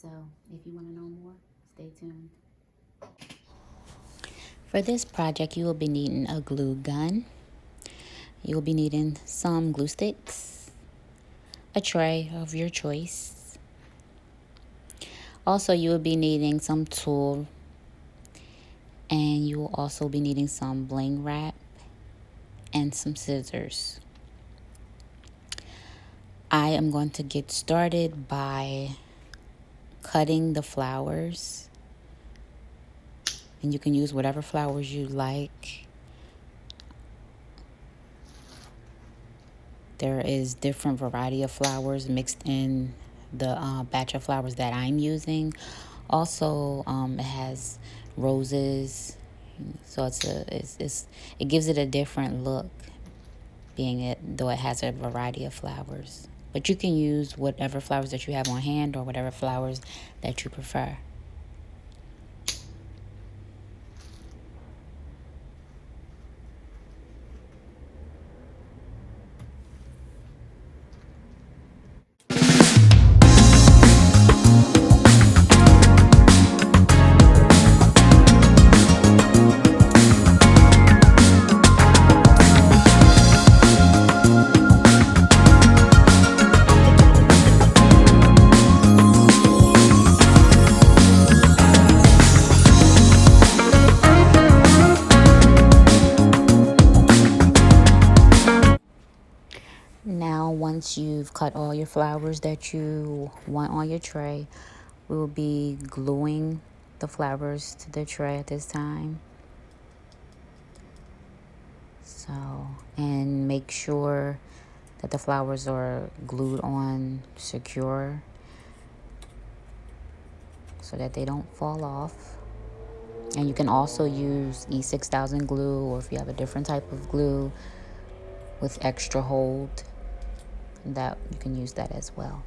So if you want to know more, stay tuned. For this project, you will be needing a glue gun. You will be needing some glue sticks, a tray of your choice. Also, you will be needing some tulle, and you will also be needing some bling wrap and some scissors. I am going to get started by cutting the flowers, and you can use whatever flowers you like. There is different variety of flowers mixed in the batch of flowers that I'm using. Also, it has roses, so it gives it a different look, being it though it has a variety of flowers. But you can use whatever flowers that you have on hand or whatever flowers that you prefer. Now, once you've cut all your flowers that you want on your tray, we will be gluing the flowers to the tray at this time. So, and make sure that the flowers are glued on secure so that they don't fall off. And you can also use E6000 glue, or if you have a different type of glue with extra hold, that you can use that as well.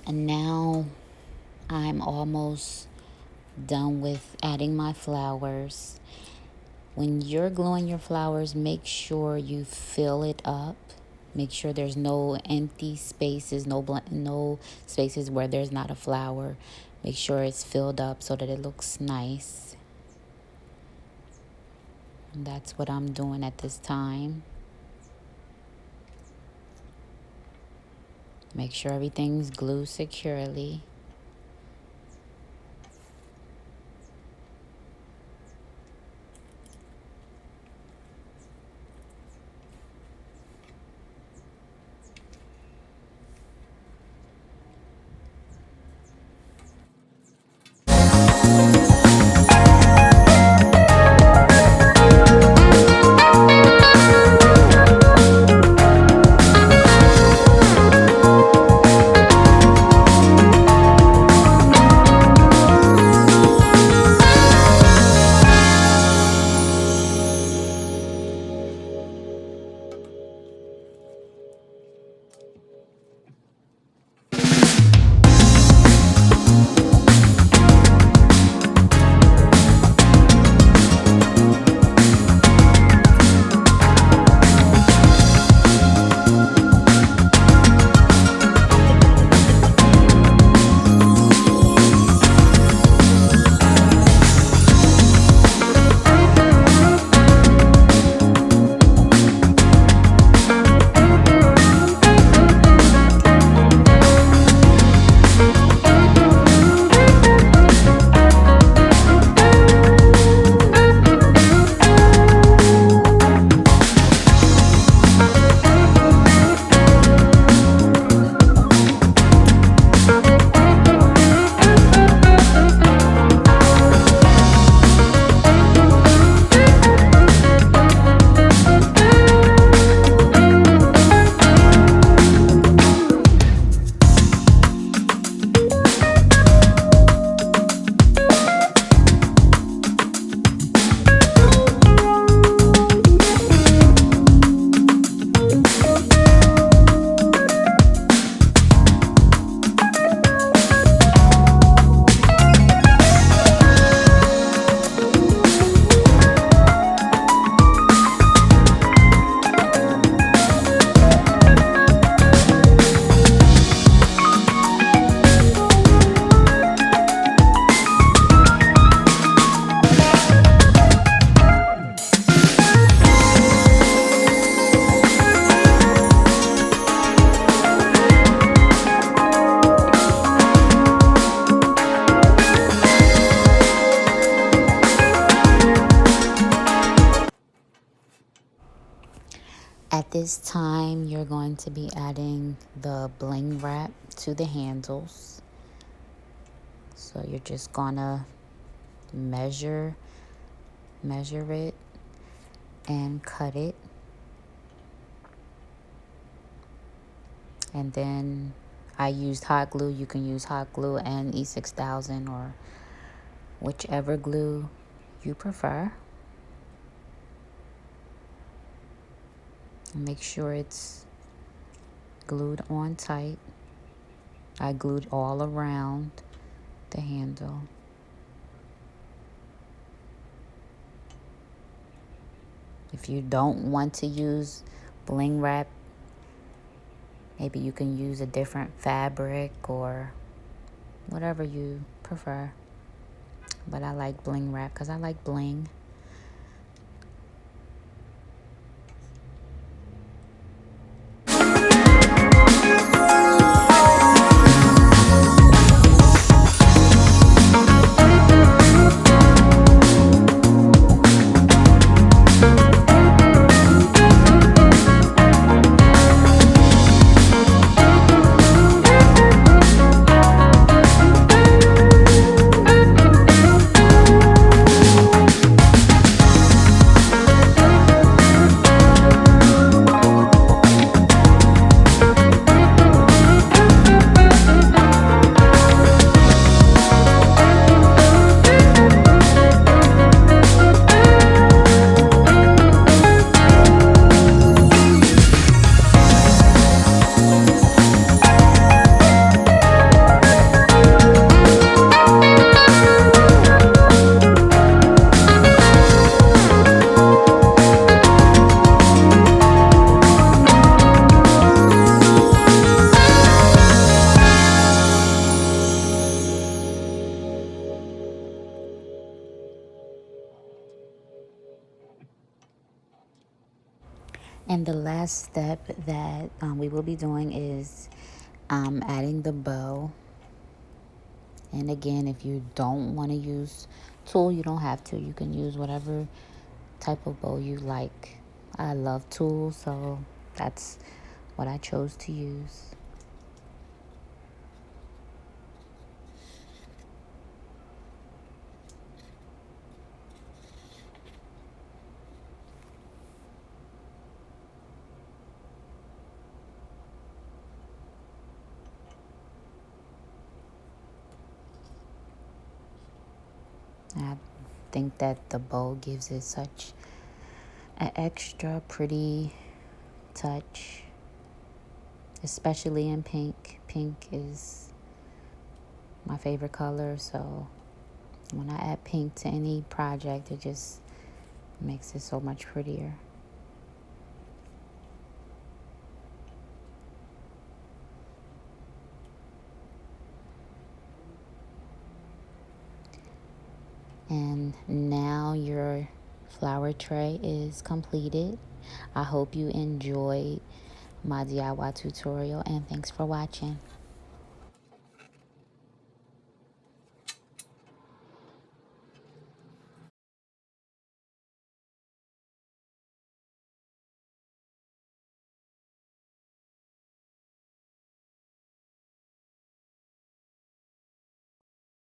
And now I'm almost done with adding my flowers. When you're gluing your flowers, make sure you fill it up. Make sure there's no empty spaces, no spaces where there's not a flower. Make sure it's filled up so that it looks nice. And that's what I'm doing at this time. Make sure everything's glued securely. At this time, you're going to be adding the bling wrap to the handles. So you're just gonna measure it and cut it. And then I used hot glue. You can use hot glue and E6000 or whichever glue you prefer. Make sure it's glued on tight. I glued all around the handle. If you don't want to use bling wrap, maybe you can use a different fabric or whatever you prefer. But I like bling wrap because I like bling. And the last step that we will be doing is adding the bow. And again, if you don't want to use tulle, you don't have to. You can use whatever type of bow you like. I love tulle, so that's what I chose to use. I think that the bow gives it such an extra pretty touch, especially in pink. Pink is my favorite color, so when I add pink to any project, it just makes it so much prettier. And now your flower tray is completed. I hope you enjoyed my DIY tutorial, and thanks for watching.